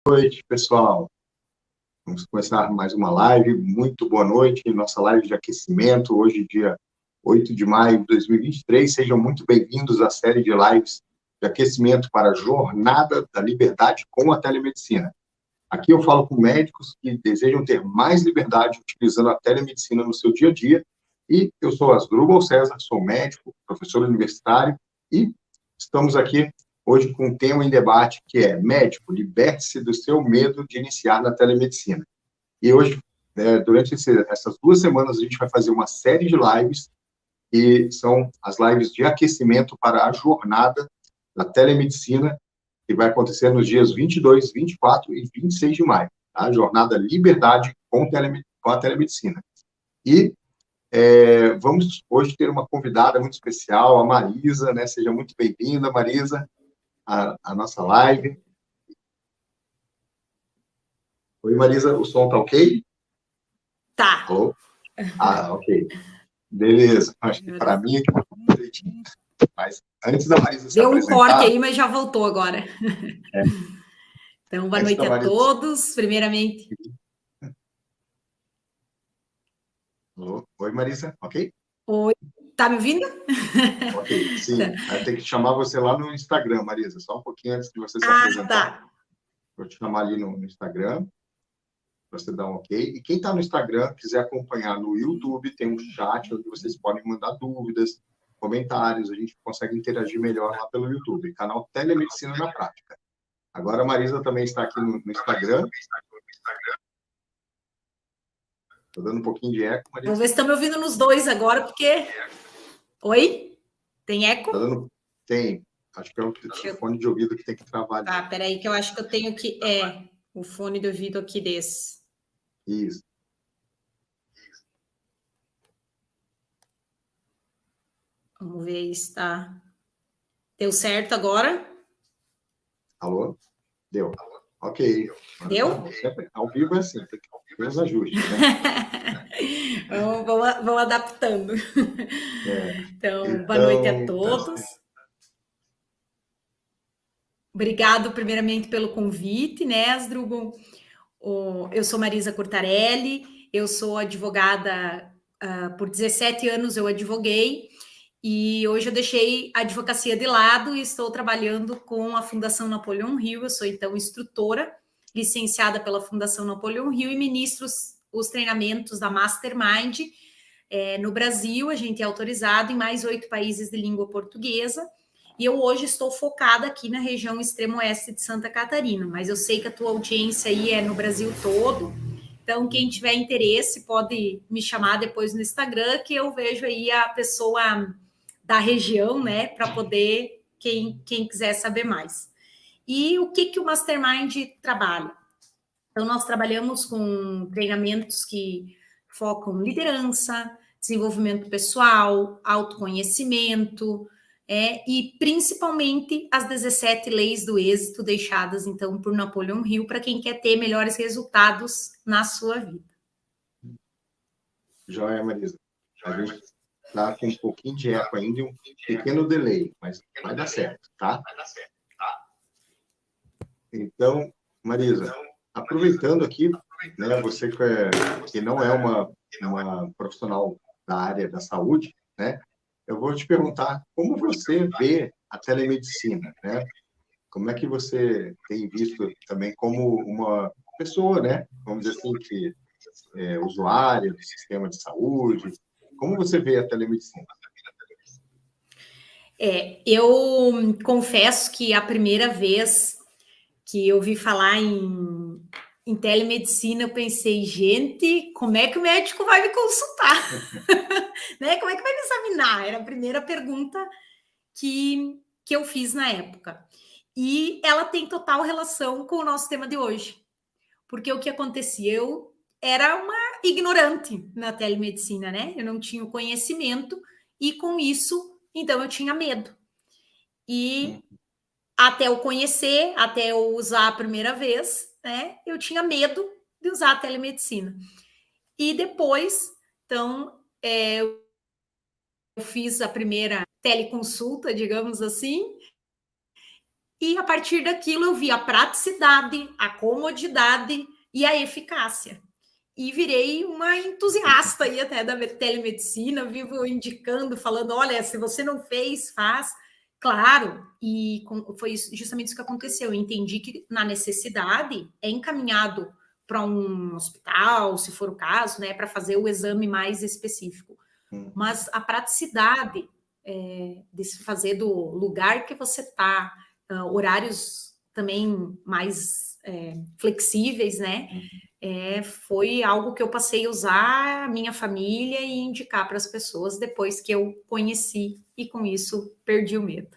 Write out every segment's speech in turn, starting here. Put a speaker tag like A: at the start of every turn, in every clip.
A: Boa noite, pessoal. Vamos começar mais uma live. Muito boa noite. Nossa live de aquecimento, hoje, dia 8 de maio de 2023. Sejam muito bem-vindos à série de lives de aquecimento para a Jornada da Liberdade com a Telemedicina. Aqui eu falo com médicos que desejam ter mais liberdade utilizando a telemedicina no seu dia a dia. E eu sou Asdrubal César, sou médico, professor universitário e estamos aqui hoje com um tema em debate que é: médico, liberte-se do seu medo de iniciar na telemedicina. E hoje, durante essas 2 semanas, a gente vai fazer uma série de lives, e são as lives de aquecimento para a jornada da telemedicina, que vai acontecer nos dias 22, 24 e 26 de maio. Tá? A jornada Liberdade com a telemedicina. E vamos hoje ter uma convidada muito especial, a Marisa, né? Seja muito bem-vinda, Marisa, à nossa live. Oi, Marisa, o som tá ok?
B: Tá.
A: Oh. Ok. Beleza. Acho que para mim é que tá direitinho. Mas antes da Marisa se
B: Deu
A: apresentar...
B: um corte aí, mas já voltou agora. Então, boa noite a
A: Marisa...
B: todos. Primeiramente...
A: Oi, Marisa, ok?
B: Oi, tá me ouvindo?
A: Ok, sim. Eu tenho que chamar você lá no Instagram, Marisa, só um pouquinho antes de você se apresentar.
B: Tá.
A: Vou te chamar ali no Instagram, para você dar um ok. E quem está no Instagram, quiser acompanhar no YouTube, tem um chat onde vocês podem mandar dúvidas, comentários, a gente consegue interagir melhor lá pelo YouTube, canal Telemedicina na Prática. Agora a Marisa também está aqui no Instagram. Estou dando um pouquinho de eco, Marisa.
B: Vamos ver se estão me ouvindo nos dois agora, porque... Oi? Tem eco?
A: Tem. Acho que é o fone de ouvido que tem que travar.
B: Tá, peraí, que eu acho que eu tenho que... o fone de ouvido aqui desse.
A: Isso.
B: Vamos ver se está... Deu certo agora?
A: Alô? Deu. Ok.
B: Deu?
A: Sempre, ao vivo é assim, tem que ter os ajustes, né?
B: Vamos adaptando. Então, boa noite a todos. Obrigado, primeiramente, pelo convite, né, Asdrubal? Eu sou Marisa Cortarelli, eu sou advogada, por 17 anos eu advoguei, e hoje eu deixei a advocacia de lado e estou trabalhando com a Fundação Napoleão Hill. Eu sou, então, instrutora, licenciada pela Fundação Napoleão Hill, e ministro os treinamentos da Mastermind. No Brasil, a gente é autorizado em mais 8 países de língua portuguesa, e eu hoje estou focada aqui na região extremo-oeste de Santa Catarina, mas eu sei que a tua audiência aí é no Brasil todo, então quem tiver interesse pode me chamar depois no Instagram, que eu vejo aí a pessoa da região, né, para poder, quem quiser saber mais. E o que o Mastermind trabalha? Então, nós trabalhamos com treinamentos que focam liderança, desenvolvimento pessoal, autoconhecimento, e principalmente as 17 leis do êxito deixadas, então, por Napoleão Hill, para quem quer ter melhores resultados na sua vida.
A: Joia, Marisa. A gente está com um pouquinho de eco ainda e um pequeno delay, mas vai dar certo, tá? Então, Marisa, aproveitando aqui, né, você que não é uma profissional da área da saúde, né, eu vou te perguntar como você vê a telemedicina, né? Como é que você tem visto também como uma pessoa, né, vamos dizer assim, que é usuária do sistema de saúde, como você vê a telemedicina?
B: Eu confesso que a primeira vez que eu ouvi falar em telemedicina, eu pensei, gente, como é que o médico vai me consultar? Né? Como é que vai me examinar? Era a primeira pergunta que eu fiz na época. E ela tem total relação com o nosso tema de hoje. Porque o que acontecia? Eu era uma ignorante na telemedicina, né? Eu não tinha o conhecimento e com isso, então eu tinha medo. E até eu conhecer, até eu usar a primeira vez, né? Eu tinha medo de usar a telemedicina. E depois, então, eu fiz a primeira teleconsulta, digamos assim, E a partir daquilo eu vi a praticidade, a comodidade e a eficácia. E virei uma entusiasta aí até da telemedicina, vivo indicando, falando, olha, se você não fez, faz. Claro, e foi justamente isso que aconteceu. Eu entendi que na necessidade é encaminhado para um hospital, se for o caso, né, para fazer o exame mais específico. Mas a praticidade de se fazer do lugar que você está, horários também mais flexíveis, né? Foi algo que eu passei a usar a minha família e indicar para as pessoas depois que eu conheci e com isso perdi o medo.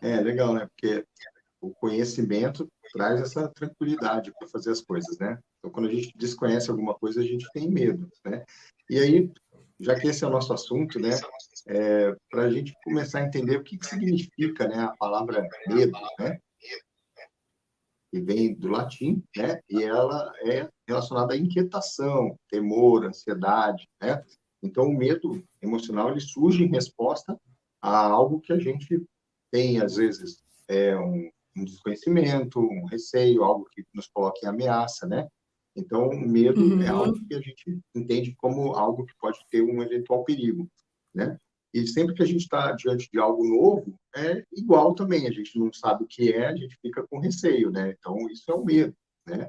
A: Legal, né? Porque o conhecimento traz essa tranquilidade para fazer as coisas, né? Então, quando a gente desconhece alguma coisa, a gente tem medo, né? E aí, já que esse é o nosso assunto, né? Para a gente começar a entender o que significa, né, a palavra medo, né? Que vem do latim, né? E ela é relacionada à inquietação, temor, ansiedade, né? Então, o medo emocional ele surge em resposta a algo que a gente tem, às vezes, um desconhecimento, um receio, algo que nos coloca em ameaça, né? Então, o medo é algo que a gente entende como algo que pode ter um eventual perigo, né? E sempre que a gente está diante de algo novo, é igual também, a gente não sabe o que é, a gente fica com receio, né? Então, isso é o medo, né?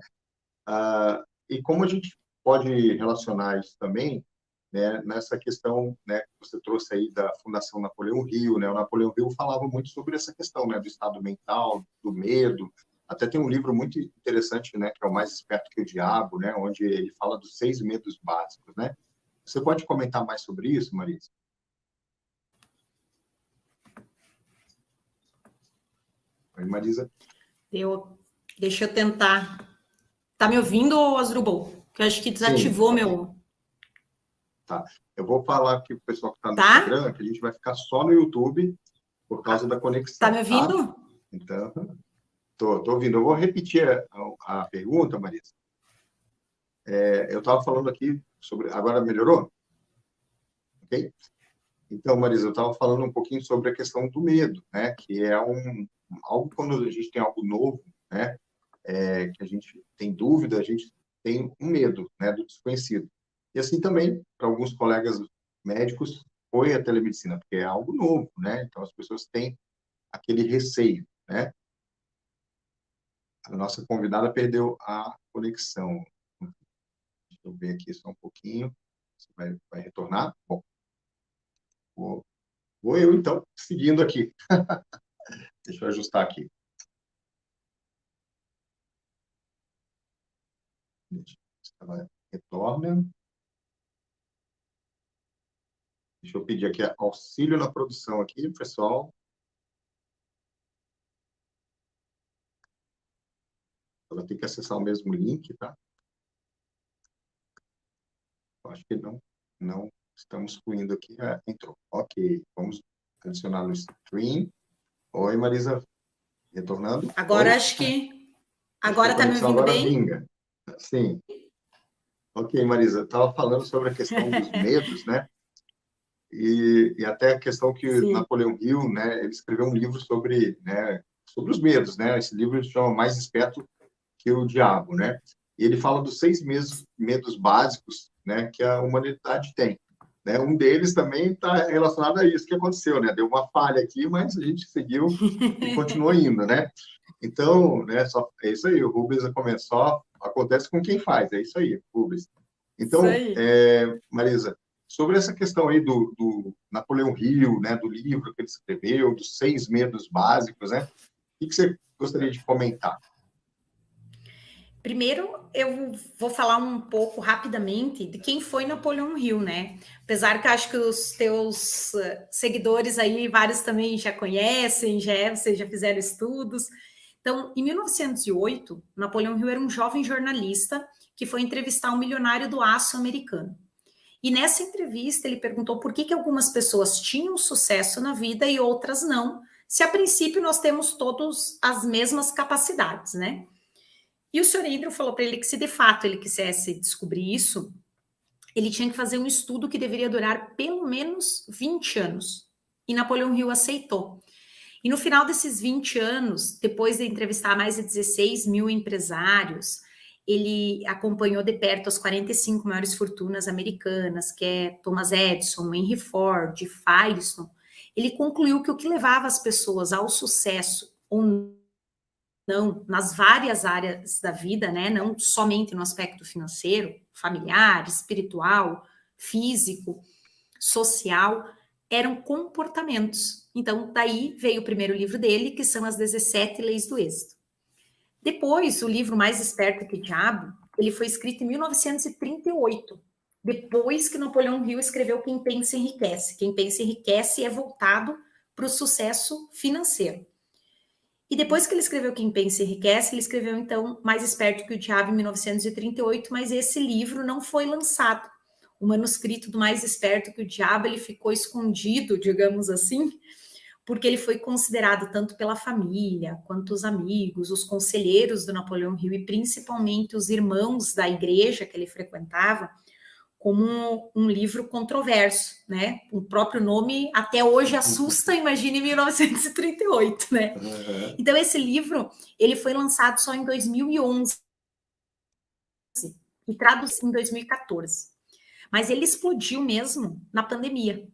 A: E como a gente pode relacionar isso também, né, nessa questão, né, que você trouxe aí da Fundação Napoleão Hill, né? O Napoleão Hill falava muito sobre essa questão, né, do estado mental, do medo. Até tem um livro muito interessante, né, que é O Mais Esperto que o Diabo, né, onde ele fala dos 6 medos básicos, né? Você pode comentar mais sobre isso, Marisa? Oi, Marisa.
B: Deixa eu tentar. Tá me ouvindo, Asdrubal? Que eu acho que desativou
A: Sim.
B: meu...
A: Tá. Eu vou falar aqui para o pessoal que está no
B: Tá?
A: Instagram que a gente vai ficar só no YouTube por causa da
B: Tá
A: conexão,
B: me
A: tá?
B: ouvindo?
A: Então, tô ouvindo. Eu vou repetir a pergunta, Marisa. Eu estava falando aqui sobre... Agora melhorou? Ok? Então, Marisa, eu estava falando um pouquinho sobre a questão do medo, né? Que é algo quando a gente tem algo novo, né? Que a gente tem dúvida, a gente tem um medo, né? Do desconhecido. E assim também, para alguns colegas médicos, foi a telemedicina, porque é algo novo, né? Então, as pessoas têm aquele receio, né? A nossa convidada perdeu a conexão. Deixa eu ver aqui só um pouquinho. Você vai retornar? Bom, vou eu, então, seguindo aqui. Deixa eu ajustar aqui. Ela retorna. Deixa eu pedir aqui auxílio na produção aqui, pessoal. Ela tem que acessar o mesmo link, tá? Eu acho que não estamos fluindo aqui. Entrou. Ok, vamos adicionar no stream. Oi, Marisa, retornando?
B: Agora
A: Oi?
B: acho que...
A: Acho que a
B: Agora tá me
A: conexão
B: ouvindo
A: agora
B: bem?
A: vinga. Sim. Ok, Marisa, estava falando sobre a questão dos medos, né? E até a questão que
B: Sim.
A: Napoleão Hill, né, ele escreveu um livro sobre, né, sobre os medos, né? Esse livro se chama Mais Esperto que o Diabo, né? E ele fala dos 6 medos básicos, né, que a humanidade tem. Né? Um deles também está relacionado a isso que aconteceu, né? Deu uma falha aqui, mas a gente seguiu e continuou indo, né? Então, né, é isso aí, o Rubens começou, acontece com quem faz, é isso aí, Rubens.
B: Isso
A: Então,
B: aí.
A: Marisa, sobre essa questão aí do Napoleão Hill, né, do livro que ele escreveu, dos 6 medos básicos, né? O que você gostaria de comentar?
B: Primeiro, eu vou falar um pouco rapidamente de quem foi Napoleão Hill, né? Apesar que eu acho que os teus seguidores aí, vários também já conhecem, vocês já fizeram estudos. Então, em 1908, Napoleão Hill era um jovem jornalista que foi entrevistar um milionário do aço americano. E nessa entrevista ele perguntou por que algumas pessoas tinham sucesso na vida e outras não, se a princípio nós temos todos as mesmas capacidades, né? E o senhor Hidro falou para ele que se de fato ele quisesse descobrir isso, ele tinha que fazer um estudo que deveria durar pelo menos 20 anos. E Napoleão Hill aceitou. E no final desses 20 anos, depois de entrevistar mais de 16 mil empresários, ele acompanhou de perto as 45 maiores fortunas americanas, que é Thomas Edison, Henry Ford, Firestone. Ele concluiu que o que levava as pessoas ao sucesso ou não, nas várias áreas da vida, né, não somente no aspecto financeiro, familiar, espiritual, físico, social, eram comportamentos. Então, daí veio o primeiro livro dele, que são as 17 Leis do Êxito. Depois, o livro Mais Esperto que o Diabo, ele foi escrito em 1938, depois que Napoleão Hill escreveu Quem Pensa Enriquece. Quem Pensa Enriquece é voltado para o sucesso financeiro. E depois que ele escreveu Quem Pensa Enriquece, ele escreveu, então, Mais Esperto que o Diabo, em 1938, mas esse livro não foi lançado. O manuscrito do Mais Esperto que o Diabo, ele ficou escondido, digamos assim, porque ele foi considerado tanto pela família, quanto os amigos, os conselheiros do Napoleão Hill, e principalmente os irmãos da igreja que ele frequentava, como um livro controverso, né? O próprio nome até hoje assusta, imagine em 1938, né?
A: Uhum.
B: Então esse livro, ele foi lançado só em 2011 e traduzido em 2014. Mas ele explodiu mesmo na pandemia.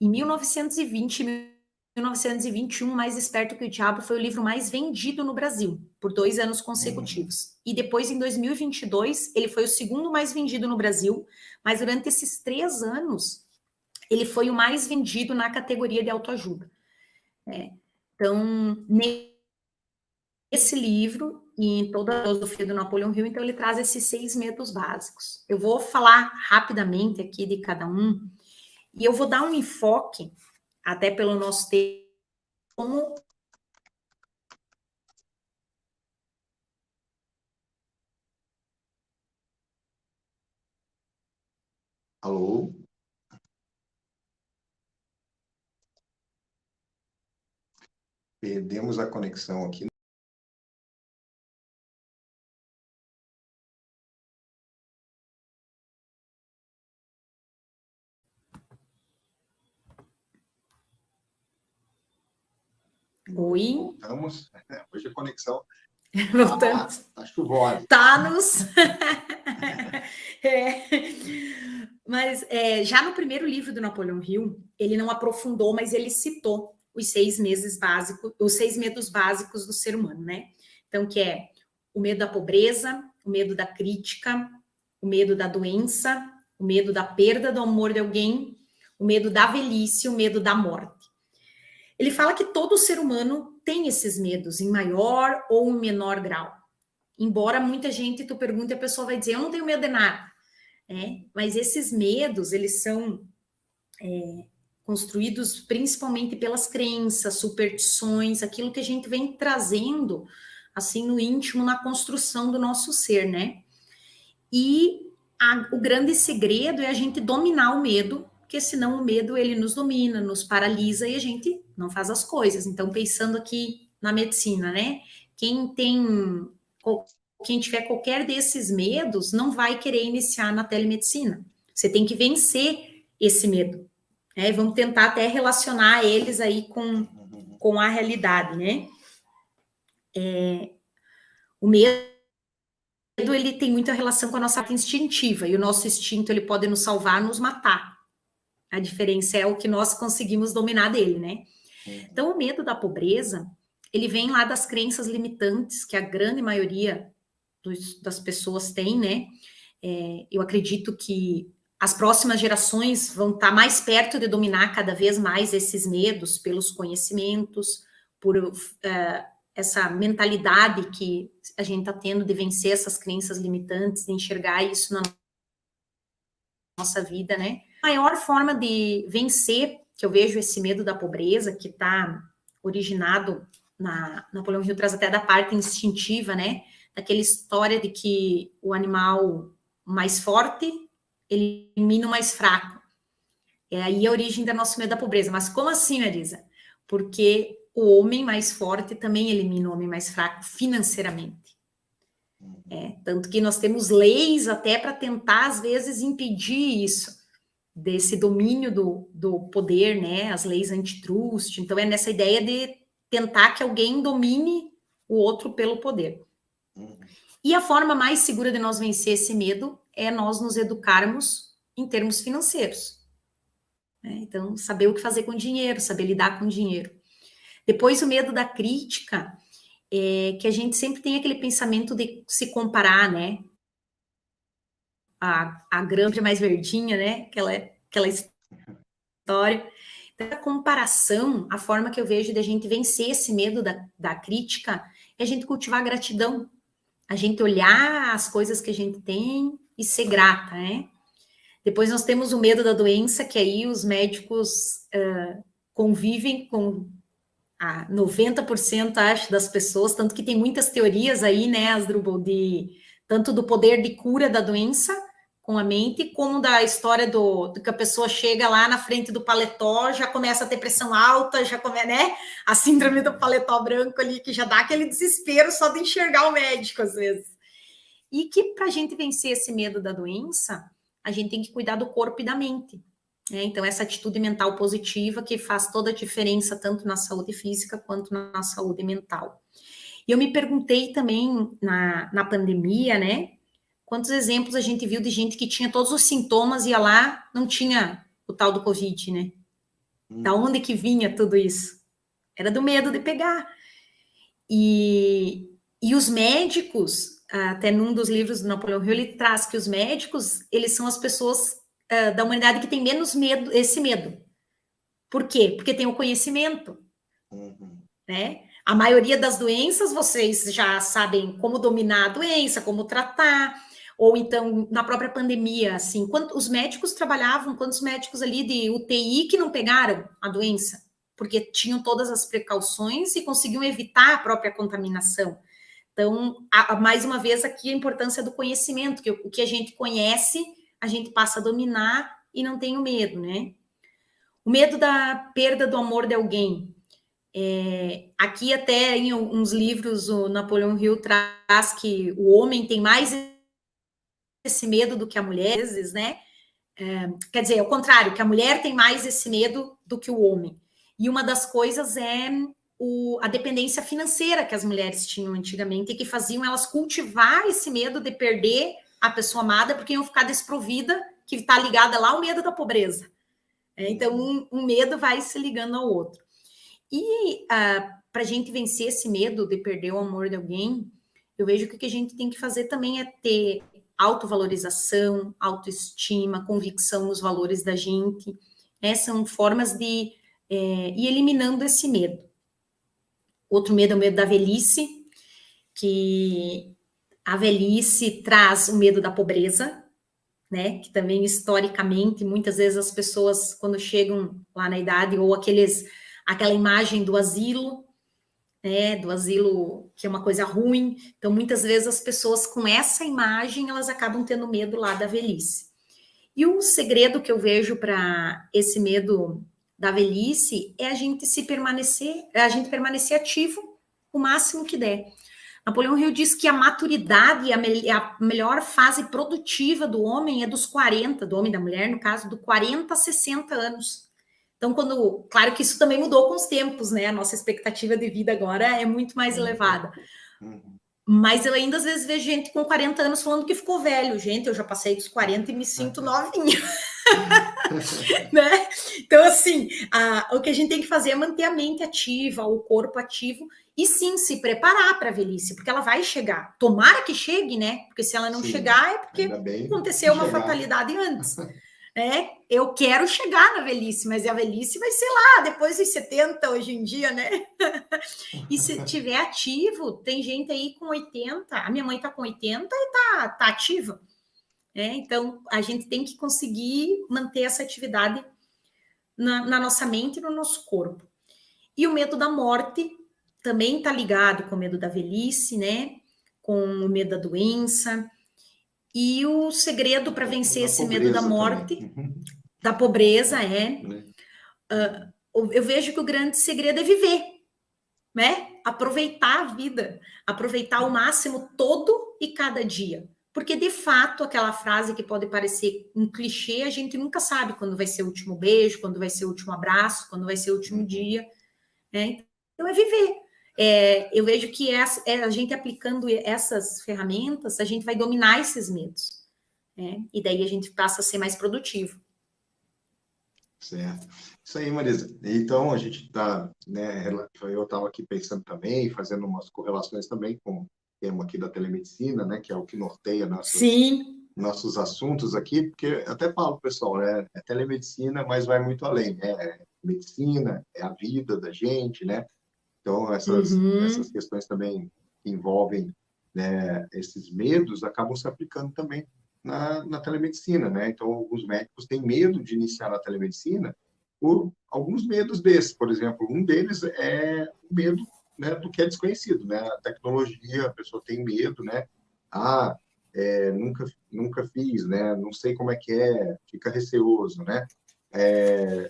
B: Em 1920 e 1921, Mais Esperto que o Diabo foi o livro mais vendido no Brasil, por 2 anos consecutivos. E depois, em 2022, ele foi o segundo mais vendido no Brasil, mas durante esses 3 anos, ele foi o mais vendido na categoria de autoajuda. Então, nesse livro, e em toda a filosofia do Napoleão Hill, então ele traz esses 6 medos básicos. Eu vou falar rapidamente aqui de cada um, e eu vou dar um enfoque, até pelo nosso tempo, como
A: Alô? Perdemos a conexão aqui.
B: Oi,
A: Voltamos. Hoje a conexão
B: voltamos.
A: tá chuvosa.
B: Tá-nos. É. Mas já no primeiro livro do Napoleão Hill, ele não aprofundou, mas ele citou os 6 meses básicos, os 6 medos básicos do ser humano, né? Então, que é o medo da pobreza, o medo da crítica, o medo da doença, o medo da perda do amor de alguém, o medo da velhice, o medo da morte. Ele fala que todo ser humano tem esses medos, em maior ou em menor grau. Embora muita gente, tu pergunte, a pessoa vai dizer, eu não tenho medo de nada. Mas esses medos, eles são construídos principalmente pelas crenças, superstições, aquilo que a gente vem trazendo, assim, no íntimo, na construção do nosso ser, né? E o grande segredo é a gente dominar o medo, porque senão o medo, ele nos domina, nos paralisa e a gente não faz as coisas. Então, pensando aqui na medicina, né? Quem tiver qualquer desses medos não vai querer iniciar na telemedicina. Você tem que vencer esse medo. Vamos tentar até relacionar eles aí com a realidade, né? O medo, ele tem muita relação com a nossa parte instintiva, e o nosso instinto, ele pode nos salvar, nos matar. A diferença é o que nós conseguimos dominar dele, né? Então, o medo da pobreza, ele vem lá das crenças limitantes que a grande maioria das pessoas tem, né? Eu acredito que as próximas gerações vão estar mais perto de dominar cada vez mais esses medos pelos conhecimentos, por essa mentalidade que a gente está tendo de vencer essas crenças limitantes, de enxergar isso na nossa vida, né? A maior forma de vencer, que eu vejo esse medo da pobreza, que está originado Napoleão Hill traz até da parte instintiva, né? Daquela história de que o animal mais forte elimina o mais fraco. É aí a origem do nosso medo da pobreza. Mas como assim, Marisa? Porque o homem mais forte também elimina o homem mais fraco financeiramente. Tanto que nós temos leis até para tentar, às vezes, impedir isso. desse domínio do poder, né? As leis antitrust. Então, é nessa ideia de tentar que alguém domine o outro pelo poder. E a forma mais segura de nós vencer esse medo é nós nos educarmos em termos financeiros. Então, saber o que fazer com dinheiro, saber lidar com dinheiro. Depois, o medo da crítica, que a gente sempre tem aquele pensamento de se comparar, né? A granja mais verdinha, né? Aquela história. Então, a comparação, a forma que eu vejo de a gente vencer esse medo da crítica é a gente cultivar a gratidão. A gente olhar as coisas que a gente tem e ser grata, né? Depois nós temos o medo da doença, que aí os médicos convivem com 90%, acho, das pessoas, tanto que tem muitas teorias aí, né, Asdrubal, tanto do poder de cura da doença com a mente, como da história do que a pessoa chega lá na frente do paletó, já começa a ter pressão alta, já começa, né, a síndrome do paletó branco ali, que já dá aquele desespero só de enxergar o médico, às vezes. E que para a gente vencer esse medo da doença, a gente tem que cuidar do corpo e da mente. Então, essa atitude mental positiva que faz toda a diferença, tanto na saúde física quanto na saúde mental. E eu me perguntei também, na pandemia, né, quantos exemplos a gente viu de gente que tinha todos os sintomas, ia lá, não tinha o tal do Covid, né? Da onde que vinha tudo isso? Era do medo de pegar. E os médicos, até num dos livros do Napoleão Hill, ele traz que os médicos, eles são as pessoas da humanidade que tem menos medo, esse medo. Por quê? Porque tem o conhecimento, né? A maioria das doenças, vocês já sabem como dominar a doença, como tratar, ou então, na própria pandemia, assim, os médicos trabalhavam, quantos médicos ali de UTI que não pegaram a doença? Porque tinham todas as precauções e conseguiam evitar a própria contaminação. Então, mais uma vez aqui a importância do conhecimento, que o que a gente conhece, a gente passa a dominar e não tem o medo, né? O medo da perda do amor de alguém. Aqui até em uns livros o Napoleão Hill traz que o homem tem mais esse medo do que a mulher, às vezes, né? Quer dizer, ao contrário, que a mulher tem mais esse medo do que o homem. E uma das coisas é a dependência financeira que as mulheres tinham antigamente e que faziam elas cultivar esse medo de perder a pessoa amada porque iam ficar desprovida, que está ligada lá ao medo da pobreza. Então, um medo vai se ligando ao outro. E para a gente vencer esse medo de perder o amor de alguém, eu vejo que o que a gente tem que fazer também é ter autovalorização, autoestima, convicção nos valores da gente. São formas de ir eliminando esse medo. Outro medo é o medo da velhice, que a velhice traz o medo da pobreza, né? Que também historicamente, muitas vezes as pessoas, quando chegam lá na idade, ou aquela imagem do asilo, né? Do asilo que é uma coisa ruim. Então, muitas vezes as pessoas com essa imagem, elas acabam tendo medo lá da velhice. E o segredo que eu vejo para esse medo da velhice é a gente permanecer ativo o máximo que der. Napoleão Hill diz que a maturidade, a melhor fase produtiva do homem é dos 40, do homem e da mulher, no caso, do 40 a 60 anos. Então, claro que isso também mudou com os tempos, né? A nossa expectativa de vida agora é muito mais elevada. Mas eu ainda às vezes vejo gente com 40 anos falando que ficou velho. Gente, eu já passei dos 40 e me sinto novinha. Né? Então, assim, o que a gente tem que fazer é manter a mente ativa, o corpo ativo, e sim, se preparar para a velhice, porque ela vai chegar. Tomara que chegue, né? Porque se ela não chegar, é porque aconteceu uma fatalidade antes. Eu quero chegar na velhice, mas a velhice vai ser lá, depois dos 70, hoje em dia, né? E se tiver ativo, tem gente aí com 80, a minha mãe tá com 80 e tá ativa. Então, a gente tem que conseguir manter essa atividade na nossa mente e no nosso corpo. E o medo da morte também está ligado com o medo da velhice, né? Com o medo da doença. E o segredo para vencer esse medo da morte, da pobreza, eu vejo que o grande segredo é viver, né? Aproveitar a vida, aproveitar ao máximo todo e cada dia. Porque, de fato, aquela frase que pode parecer um clichê, a gente nunca sabe quando vai ser o último beijo, quando vai ser o último abraço, quando vai ser o último dia, né? Então, é viver. Eu vejo que a gente aplicando essas ferramentas, a gente vai dominar esses medos, né? E daí a gente passa a ser mais produtivo.
A: Certo. Isso aí, Marisa. Então, a gente está, né, eu estava aqui pensando também, fazendo umas correlações também com o tema aqui da telemedicina, né, que é o que norteia nossos assuntos aqui, porque até falo, pessoal, né, é telemedicina, mas vai muito além, né, é medicina, é a vida da gente, né, então essas questões também que envolvem, né, esses medos acabam se aplicando também na telemedicina, né? Então, alguns médicos têm medo de iniciar na telemedicina por alguns medos desses. Por exemplo, um deles é o medo, né, do que é desconhecido, né? A tecnologia, a pessoa tem medo, né? Ah, nunca fiz, né? Não sei como é que é, fica receoso, né?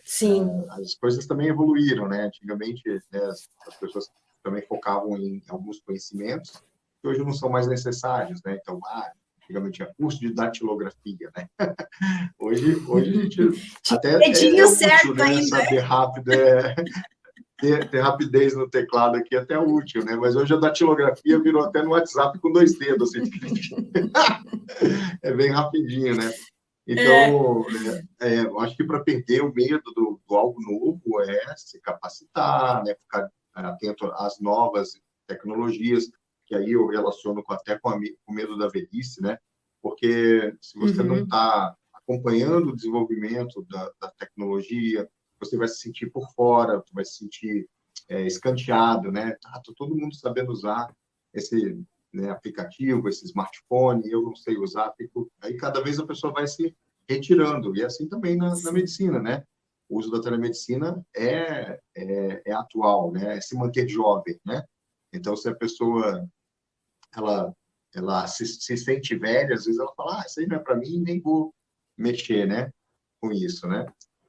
B: Sim.
A: As coisas também evoluíram, né? Antigamente, né, as pessoas também focavam em alguns conhecimentos que hoje não são mais necessários, né? Então, antigamente tinha curso de datilografia, né? Hoje a gente até é
B: Dedinho
A: útil,
B: certo
A: né?
B: ainda.
A: Saber rápido, ter rapidez no teclado aqui é até útil, né? Mas hoje a datilografia virou até no WhatsApp com 2 dedos, assim. É bem rapidinho, né? Então, eu acho que para perder o medo do algo novo é se capacitar, né? Ficar atento às novas tecnologias, que aí eu relaciono até com o medo da velhice, né? Porque se você não está acompanhando o desenvolvimento da tecnologia, você vai se sentir por fora, você vai se sentir escanteado, né? Tá todo mundo sabendo usar esse, né, aplicativo, esse smartphone, eu não sei usar, aí cada vez a pessoa vai se retirando, e assim também na medicina, né? O uso da telemedicina é atual, né? É se manter jovem, né? Então, se a pessoa ela se sente velha, às vezes ela fala, isso aí não é para mim, nem vou mexer, né? Com isso, né?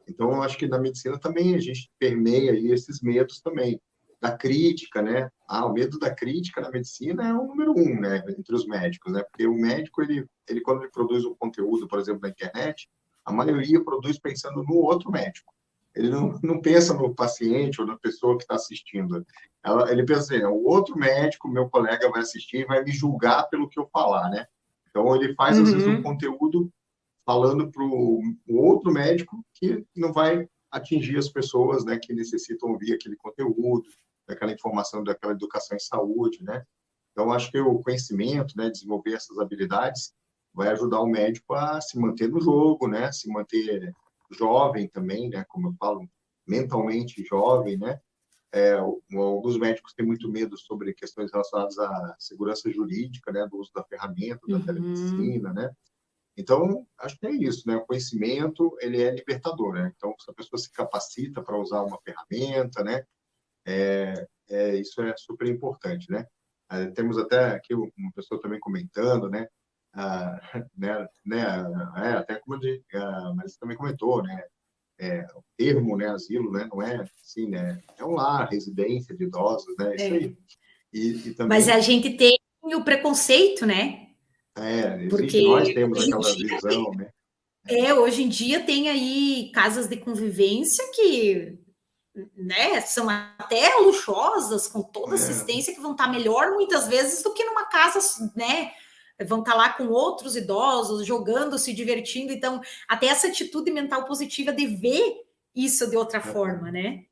A: Então, eu acho que na medicina também a gente permeia aí esses medos também, da crítica, né? O medo da crítica na medicina é o número 1, né? Entre os médicos, né? Porque o médico, ele quando ele produz um conteúdo, por exemplo, na internet, a maioria produz pensando no outro médico. Ele não pensa no paciente ou na pessoa que está assistindo. Ele pensa assim, o outro médico, meu colega, vai assistir e vai me julgar pelo que eu falar, né? Então, ele faz, às vezes, um conteúdo falando para o outro médico que não vai atingir as pessoas, né, que necessitam ouvir aquele conteúdo, daquela informação, daquela educação em saúde, né? Então, acho que o conhecimento, né, desenvolver essas habilidades, vai ajudar o médico a se manter no jogo, né, se manter jovem também, né, como eu falo, mentalmente jovem, né? Alguns médicos têm muito medo sobre questões relacionadas à segurança jurídica, né, do uso da ferramenta, da telemedicina, né? Então, acho que é isso, né? O conhecimento, ele é libertador, né? Então, se a pessoa se capacita para usar uma ferramenta, né? Isso é super importante, né? Temos até aqui uma pessoa também comentando, né? Ah, até como mas também comentou, né? O termo, né? Asilo, né? Não é assim, né? É um lar, residência de idosos, né? Isso aí. E
B: Mas a
A: também,
B: gente tem o preconceito, né?
A: existe, nós
B: Porque
A: temos aquela visão, né?
B: hoje em dia tem aí casas de convivência que, né, são até luxuosas, com toda
A: É,
B: assistência, que vão estar melhor muitas vezes do que numa casa, né? Vão estar lá com outros idosos, jogando, se divertindo. Então, até essa atitude mental positiva de ver isso de outra forma, né?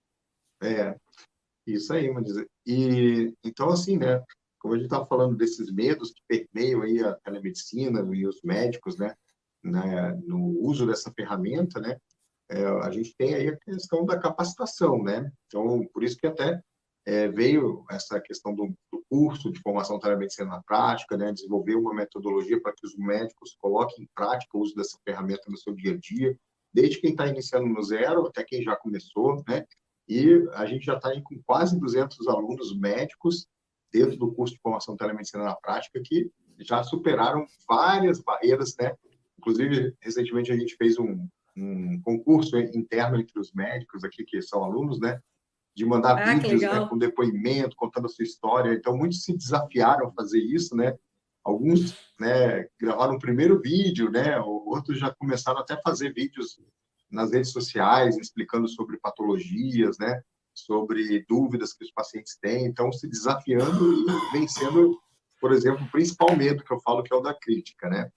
A: é, isso aí, Marisa. E então, assim, né? Como a gente estava falando desses medos que permeiam aí a telemedicina e os médicos, né, no uso dessa ferramenta, né? A gente tem aí a questão da capacitação, né? Então, por isso que até veio essa questão do curso de formação telemedicina na prática, né? Desenvolver uma metodologia para que os médicos coloquem em prática o uso dessa ferramenta no seu dia a dia, desde quem está iniciando no zero até quem já começou, né? E a gente já está aí com quase 200 alunos médicos dentro do curso de formação telemedicina na prática que já superaram várias barreiras, né? Inclusive, recentemente a gente fez um concurso interno entre os médicos aqui, que são alunos, né? De mandar
B: Ah, que
A: vídeos, né?
B: legal.
A: Com depoimento, contando a sua história. Então, muitos se desafiaram a fazer isso, né? Alguns, né, gravaram o primeiro vídeo, né, outros já começaram até a fazer vídeos nas redes sociais, explicando sobre patologias, né, sobre dúvidas que os pacientes têm, então se desafiando e vencendo, por exemplo, o principal medo que eu falo, que é o da crítica, né?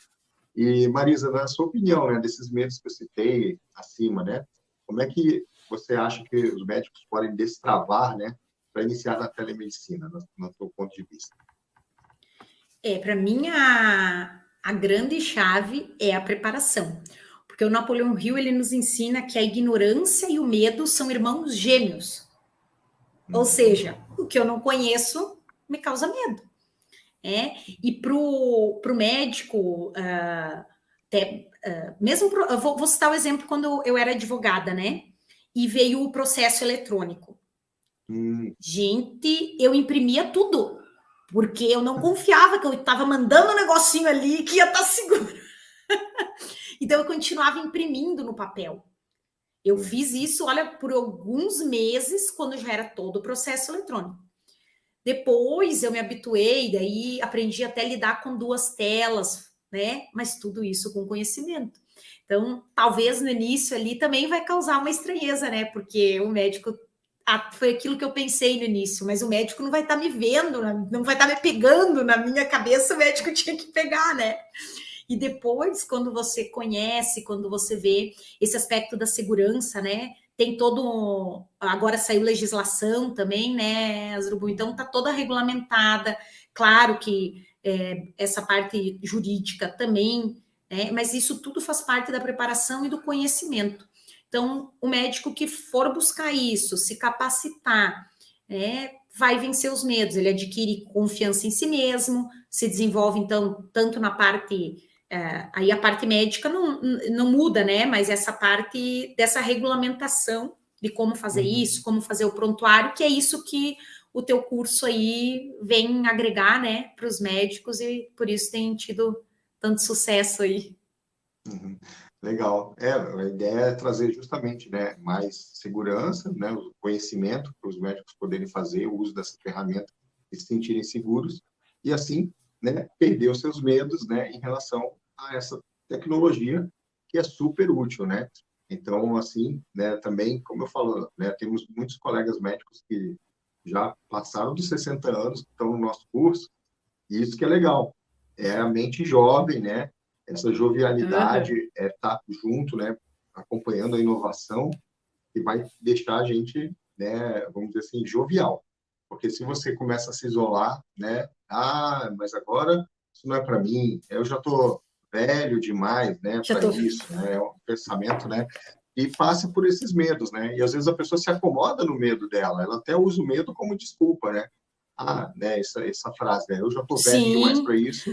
A: E, Marisa, na sua opinião, né, desses medos que eu citei acima, né, como é que você acha que os médicos podem destravar, né, para iniciar na telemedicina, no seu ponto de vista?
B: Para mim, a grande chave é a preparação. Porque o Napoleão Hill, ele nos ensina que a ignorância e o medo são irmãos gêmeos. Ou seja, o que eu não conheço me causa medo. E para o médico, mesmo eu vou citar o exemplo quando eu era advogada, né? E veio o processo eletrônico. Gente, eu imprimia tudo, porque eu não confiava que eu estava mandando um negocinho ali que ia estar seguro. Então, eu continuava imprimindo no papel. Eu fiz isso, olha, por alguns meses, quando já era todo o processo eletrônico. Depois, eu me habituei, daí aprendi até a lidar com 2 telas, né? Mas tudo isso com conhecimento. Então, talvez no início ali também vai causar uma estranheza, né? Porque o médico foi aquilo que eu pensei no início, mas o médico não vai estar me vendo, não vai estar me pegando na minha cabeça, o médico tinha que pegar, né? E depois, quando você conhece, quando você vê esse aspecto da segurança, né? Tem todo. Agora saiu legislação também, né, Asdrubal? Então está toda regulamentada. Claro que essa parte jurídica também, né? Mas isso tudo faz parte da preparação e do conhecimento. Então, o médico que for buscar isso, se capacitar, né, vai vencer os medos, ele adquire confiança em si mesmo, se desenvolve, então, tanto na parte. Aí a parte médica não muda, né? Mas essa parte dessa regulamentação de como fazer isso, como fazer o prontuário, que é isso que o teu curso aí vem agregar, né, para os médicos, e por isso tem tido tanto sucesso aí.
A: Legal. A ideia é trazer justamente, né, mais segurança, né, o conhecimento para os médicos poderem fazer o uso dessa ferramenta e se sentirem seguros e assim, né, perder os seus medos, né, em relação a essa tecnologia que é super útil, né? Então, assim, né, também, como eu falo, né, temos muitos colegas médicos que já passaram dos 60 anos, que estão no nosso curso, e isso que é legal. É a mente jovem, né? Essa jovialidade, estar junto, né? Acompanhando a inovação, que vai deixar a gente, né? Vamos dizer assim, jovial. Porque se você começa a se isolar, né? Ah, mas agora isso não é para mim. Eu já estou velho demais, né? Para isso, né? É um pensamento, né? E passe por esses medos, né? E às vezes a pessoa se acomoda no medo dela. Ela até usa o medo como desculpa, né? Ah, né? Essa frase, né? Eu já estou velho demais para isso.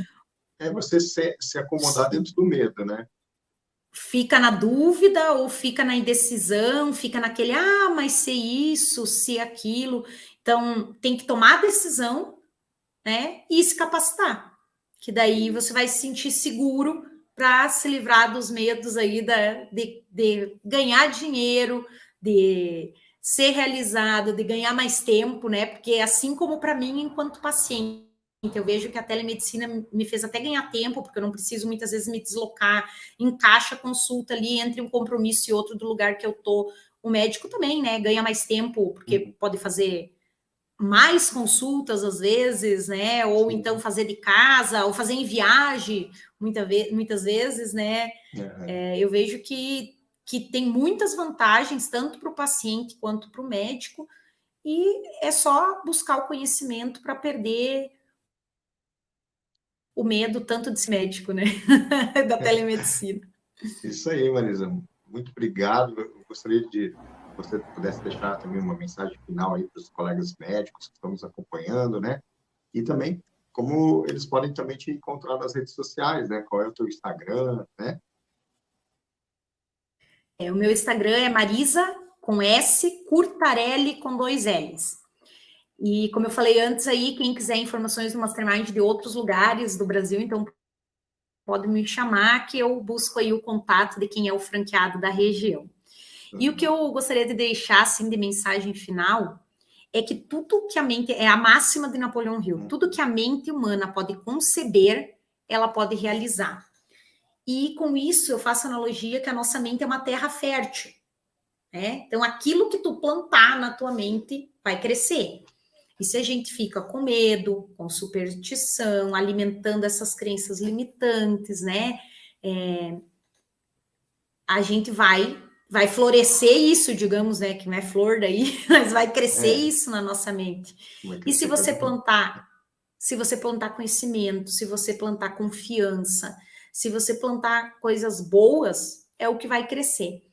A: É você se acomodar dentro do medo, né?
B: Fica na dúvida ou fica na indecisão, fica naquele, mas se isso, se aquilo. Então, tem que tomar a decisão, né? E se capacitar. Que daí você vai se sentir seguro para se livrar dos medos aí de ganhar dinheiro, de ser realizado, de ganhar mais tempo, né? Porque assim como para mim, enquanto paciente, eu vejo que a telemedicina me fez até ganhar tempo, porque eu não preciso muitas vezes me deslocar, encaixa a consulta ali entre um compromisso e outro do lugar que eu tô. O médico também, né? Ganha mais tempo, porque pode fazer mais consultas às vezes, né? Ou então fazer de casa, ou fazer em viagem, muitas vezes, né? Eu vejo que tem muitas vantagens, tanto para o paciente quanto para o médico, e é só buscar o conhecimento para perder o medo tanto desse médico, né? Da telemedicina.
A: Isso aí, Marisa. Muito obrigado. Eu gostaria de você pudesse deixar também uma mensagem final aí para os colegas médicos que estão nos acompanhando, né? E também como eles podem também te encontrar nas redes sociais, né? Qual é o teu Instagram, né?
B: O meu Instagram é Marisa com S, Curtarelli com 2 L's. E como eu falei antes aí, quem quiser informações do Mastermind de outros lugares do Brasil, então pode me chamar que eu busco aí o contato de quem é o franqueado da região. E o que eu gostaria de deixar assim de mensagem final é que tudo que a mente, é a máxima de Napoleão Hill, tudo que a mente humana pode conceber, ela pode realizar. E com isso eu faço analogia que a nossa mente é uma terra fértil, né? Então aquilo que tu plantar na tua mente vai crescer. E se a gente fica com medo, com superstição, alimentando essas crenças limitantes, né? A gente vai florescer isso, digamos, né? Que não é flor daí, mas vai crescer isso na nossa mente. E se você plantar conhecimento, se você plantar confiança, se você plantar coisas boas, é o que vai crescer.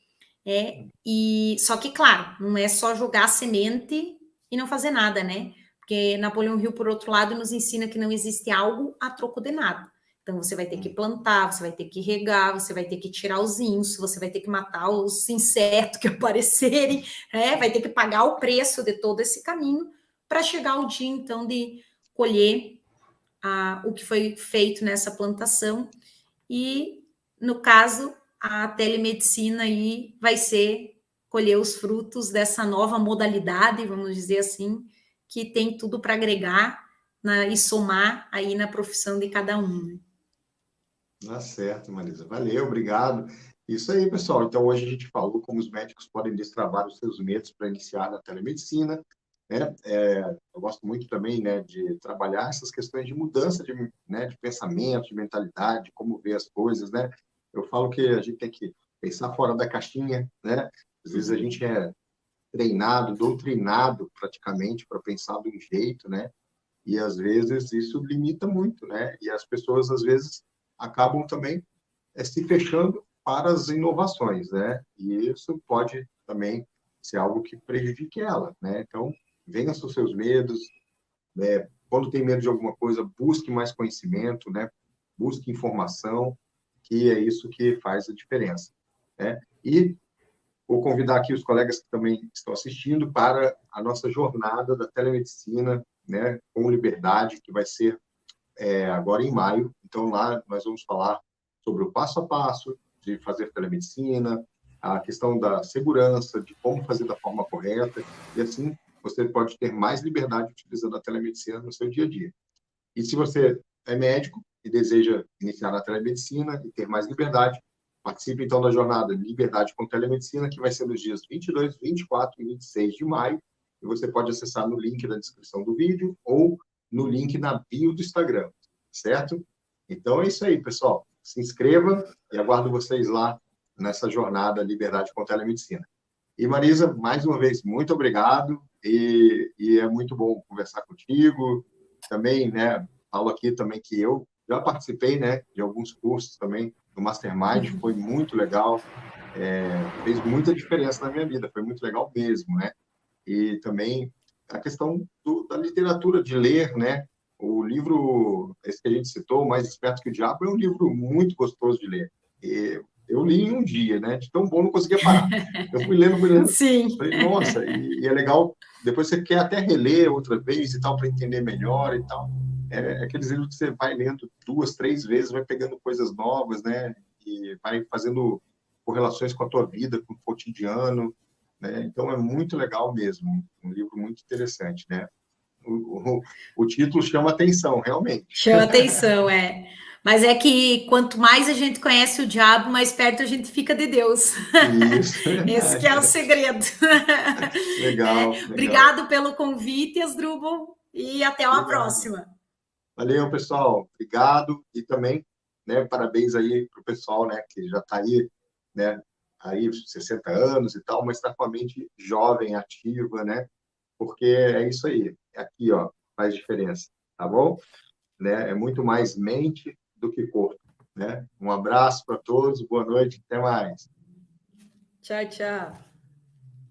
B: E só que, claro, não é só jogar semente e não fazer nada, né? Porque Napoleão Hill, por outro lado, nos ensina que não existe algo a troco de nada. Então, você vai ter que plantar, você vai ter que regar, você vai ter que tirar os insos, você vai ter que matar os insetos que aparecerem, né? Vai ter que pagar o preço de todo esse caminho para chegar o dia, então, de colher o que foi feito nessa plantação. E, no caso, a telemedicina aí vai ser colher os frutos dessa nova modalidade, vamos dizer assim, que tem tudo para agregar e somar aí na profissão de cada um.
A: Tá certo, Marisa. Valeu, obrigado. Isso aí, pessoal. Então, hoje a gente falou como os médicos podem destravar os seus medos para iniciar na telemedicina, né? Eu gosto muito também, né, de trabalhar essas questões de mudança de pensamento, de mentalidade, como ver as coisas, né? Eu falo que a gente tem que pensar fora da caixinha, né? Às vezes a gente é treinado, doutrinado praticamente para pensar de um jeito, né? E às vezes isso limita muito, né? E as pessoas às vezes acabam também se fechando para as inovações, né? E isso pode também ser algo que prejudique ela, né? Então, vença os seus medos, né? Quando tem medo de alguma coisa, busque mais conhecimento, né? Busque informação, que é isso que faz a diferença, né? E vou convidar aqui os colegas que também estão assistindo para a nossa jornada da telemedicina, né? Com liberdade, que vai ser agora em maio. Então, lá nós vamos falar sobre o passo a passo de fazer telemedicina, a questão da segurança, de como fazer da forma correta, e assim você pode ter mais liberdade utilizando a telemedicina no seu dia a dia. E se você é médico e deseja iniciar na telemedicina e ter mais liberdade, participe então da jornada Liberdade com Telemedicina, que vai ser nos dias 22, 24 e 26 de maio, e você pode acessar no link da descrição do vídeo ou no link na bio do Instagram, certo? Então é isso aí, pessoal. Se inscreva e aguardo vocês lá nessa jornada Liberdade com Telemedicina. E Marisa, mais uma vez, muito obrigado e é muito bom conversar contigo. Também, né, falo aqui também que eu já participei, né, de alguns cursos também do Mastermind, foi muito legal, fez muita diferença na minha vida, foi muito legal mesmo, né? E também a questão da literatura, de ler, né? O livro, esse que a gente citou, Mais Esperto que o Diabo, é um livro muito gostoso de ler. E eu li em um dia, né? De tão bom, não conseguia parar. Eu fui lendo,
B: Sim.
A: falei, nossa, e é legal, depois você quer até reler outra vez e tal, para entender melhor e tal. É aqueles livros que você vai lendo 2, 3 vezes, vai pegando coisas novas, né? E vai fazendo correlações com a tua vida, com o cotidiano, né? Então, é muito legal mesmo, um livro muito interessante, né? O título chama atenção, realmente.
B: Chama atenção, Mas é que quanto mais a gente conhece o diabo, mais perto a gente fica de Deus.
A: Isso, é
B: Esse que é o segredo.
A: Legal, legal.
B: Obrigado pelo convite, Asdrubal, e até uma próxima.
A: Valeu, pessoal. Obrigado. E também, né, parabéns aí para o pessoal, né, que já está aí, né, aí 60 anos e tal, mas está com a mente jovem, ativa, né? Porque é isso aí. Aqui, ó, faz diferença, tá bom? Né? É muito mais mente do que corpo, né? Um abraço para todos, boa noite, até mais.
B: Tchau, tchau.